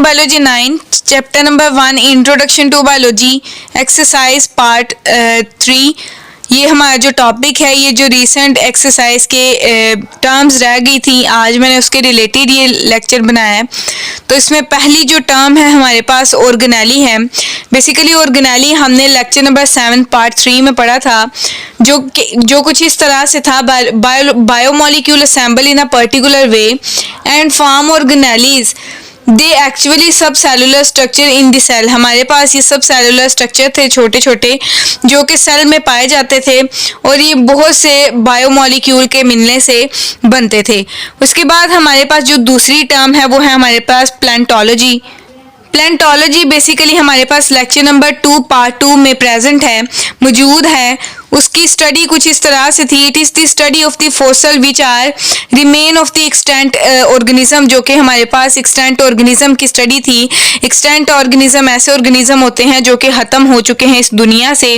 Biology 9 chapter number 1 introduction to biology exercise part 3। ये हमारा जो टॉपिक है, ये जो रिसेंट एक्सरसाइज के टर्म्स रह गई थी, आज मैंने उसके रिलेटेड ये लेक्चर बनाया है। तो इसमें पहली जो टर्म है हमारे पास ऑर्गेनेली है। बेसिकली ऑर्गेनेली हमने लेक्चर नंबर 7 पार्ट 3 में पढ़ा था, जो कुछ इस तरह से था, biomolecule assemble in a particular way and form organelles they actually subcellular structure in the cell. हमारे पास ये सब सेलुलर स्ट्रक्चर थे छोटे छोटे, जो कि सेल में पाए जाते थे और ये बहुत से बायोमोलिक्यूल के मिलने से बनते थे। उसके बाद हमारे पास जो दूसरी टर्म है वो है हमारे पास प्लांटोलॉजी। प्लांटोलॉजी बेसिकली हमारे पास लेक्चर नंबर 2 पार्ट 2 में प्रेजेंट है, मौजूद है। उसकी स्टडी कुछ इस तरह से थी, it is the study of the fossil which are remain of the extant organism, जो कि हमारे पास एक्सटेंट ऑर्गेनिज्म की स्टडी थी। एक्सटेंट ऑर्गेनिज्म ऐसे ऑर्गेनिज्म होते हैं जो कि ख़त्म हो चुके हैं इस दुनिया से।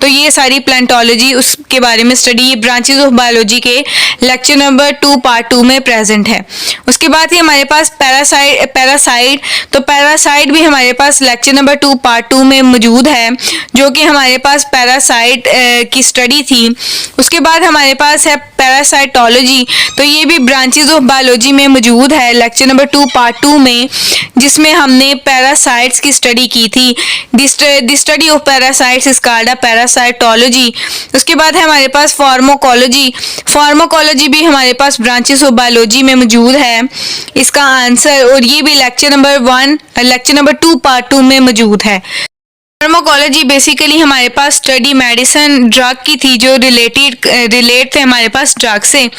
तो ये सारी प्लांटोलॉजी उसके बारे में स्टडी, ये ब्रांचेज ऑफ बायोलॉजी के लेक्चर नंबर 2 पार्ट 2 में प्रेजेंट है। उसके बाद ही हमारे पास पैरासाइट। तो पैरासाइट भी हमारे पास लेक्चर नंबर 2 पार्ट 2 में मौजूद है, जो कि हमारे पास पैरासाइट की स्टडी थी। उसके बाद हमारे पास है पैरासाइटोलॉजी। तो ये भी ब्रांचेज ऑफ बायोलॉजी में मौजूद है लेक्चर नंबर 2 पार्ट 2 में, जिसमें हमने पैरासाइट्स की स्टडी की थी। The study of parasites is called a parasitology. उसके बाद है हमारे पास फार्माकोलॉजी। फार्माकोलॉजी भी हमारे पास ब्रांचेज ऑफ बायोलॉजी में मौजूद है, इसका आंसर, और ये भी लेक्चर नंबर 2 पार्ट 2 में मौजूद है। फार्माकोलॉजी बेसिकली हमारे पास स्टडी मेडिसिन ड्रग की थी, जो रिलेट थे हमारे पास ड्रग से।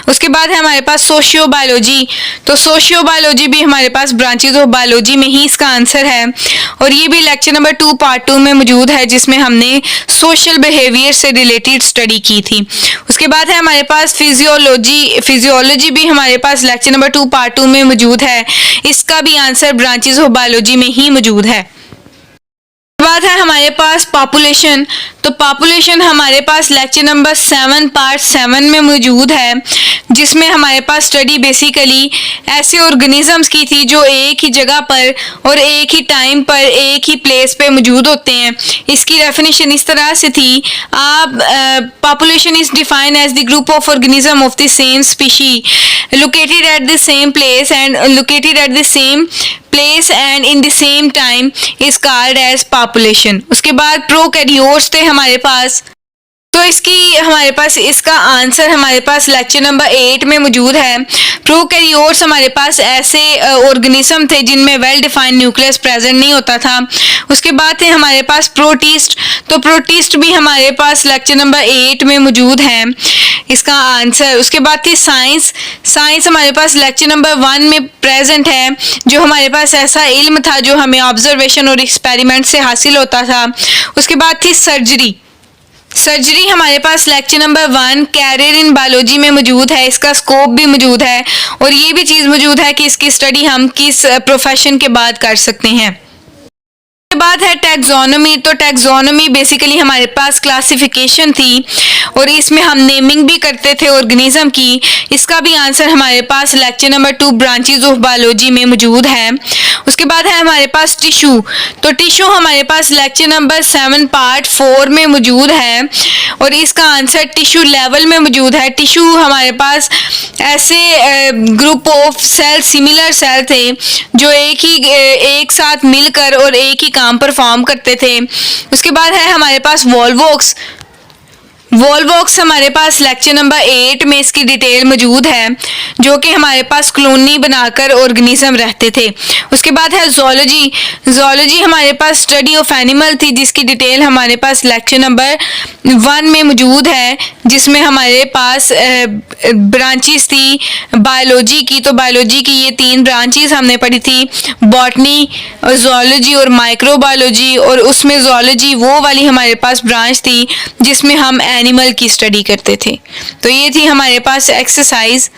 उसके बाद है हमारे पास सोशियोबायोलॉजी। तो सोशियोबायोलॉजी भी हमारे पास ब्रांचेज ऑफ बायोलॉजी में ही इसका आंसर है, और ये भी लेक्चर नंबर 2 पार्ट 2 में मौजूद है, जिसमें हमने सोशल बिहेवियर से रिलेटेड स्टडी की थी। उसके बाद है हमारे पास फिजियोलॉजी भी हमारे पास लेक्चर नंबर 2 पार्ट 2 में मौजूद है, इसका भी आंसर ब्रांचेज ऑफ बायोलॉजी में ही मौजूद है। बात है हमारे पास पॉपुलेशन। तो पॉपुलेशन हमारे पास लेक्चर नंबर 7 पार्ट 7 में मौजूद है, जिसमें हमारे पास स्टडी बेसिकली ऐसे ऑर्गेनिजम्स की थी जो एक ही जगह पर और एक ही टाइम पर एक ही प्लेस पे मौजूद होते हैं। इसकी डेफिनेशन इस तरह से थी, population is defined as the group of organism of the same species located at the same place and in the same time is called as population। उसके बाद प्रोकैरियोट्स थे हमारे पास। तो इसका आंसर हमारे पास लेक्चर नंबर 8 में मौजूद है। प्रोकैरियोट्स हमारे पास ऐसे ऑर्गेनिज्म थे जिनमें वेल डिफाइंड न्यूक्लियस प्रेजेंट नहीं होता था। उसके बाद थे हमारे पास प्रोटिस्ट। तो प्रोटिस्ट भी हमारे पास लेक्चर नंबर 8 में मौजूद है, इसका आंसर। उसके बाद थी साइंस हमारे पास लेक्चर नंबर 1 में प्रेजेंट है, जो हमारे पास ऐसा इल्म था जो हमें ऑब्जर्वेशन और एक्सपेरिमेंट से हासिल होता था। उसके बाद थी सर्जरी हमारे पास lecture number 1 career in biology में मौजूद है, इसका स्कोप भी मौजूद है, और ये भी चीज़ मौजूद है कि इसकी स्टडी हम किस प्रोफेशन के बाद कर सकते हैं। उसके बाद है टैक्सोनॉमी। तो टैक्सोनॉमी बेसिकली हमारे पास क्लासिफिकेशन थी, और इसमें हम नेमिंग भी करते थे ऑर्गेनिज्म की। इसका भी आंसर हमारे पास lecture number 2 branches of biology में मौजूद है। उसके बाद है हमारे पास टिश्यू। तो टिश्यू हमारे पास लेक्चर नंबर 7 पार्ट 4 में मौजूद है, और इसका आंसर टिश्यू लेवल में मौजूद है। टिश्यू हमारे पास ऐसे group of cell, similar cell थे जो एक साथ मिलकर और एक ही काम परफॉर्म करते थे। उसके बाद है हमारे पास वॉल्वॉक्स हमारे पास लेक्चर नंबर 8 में इसकी डिटेल मौजूद है, जो कि हमारे पास कॉलोनी बनाकर ऑर्गेनिज्म रहते थे। उसके बाद है ज़ूलॉजी हमारे पास स्टडी ऑफ एनिमल थी, जिसकी डिटेल हमारे पास लेक्चर नंबर 1 में मौजूद है, जिसमें हमारे पास ब्रांचेस थी बायोलॉजी की। तो बायोलॉजी की ये 3 ब्रांचेस हमने पढ़ी थी, बॉटनी, ज़ूलॉजी और माइक्रोबायोलॉजी, और उसमें ज़ूलॉजी वो वाली हमारे पास ब्रांच थी जिसमें हम एनिमल की स्टडी करते थे। तो ये थी हमारे पास एक्सरसाइज।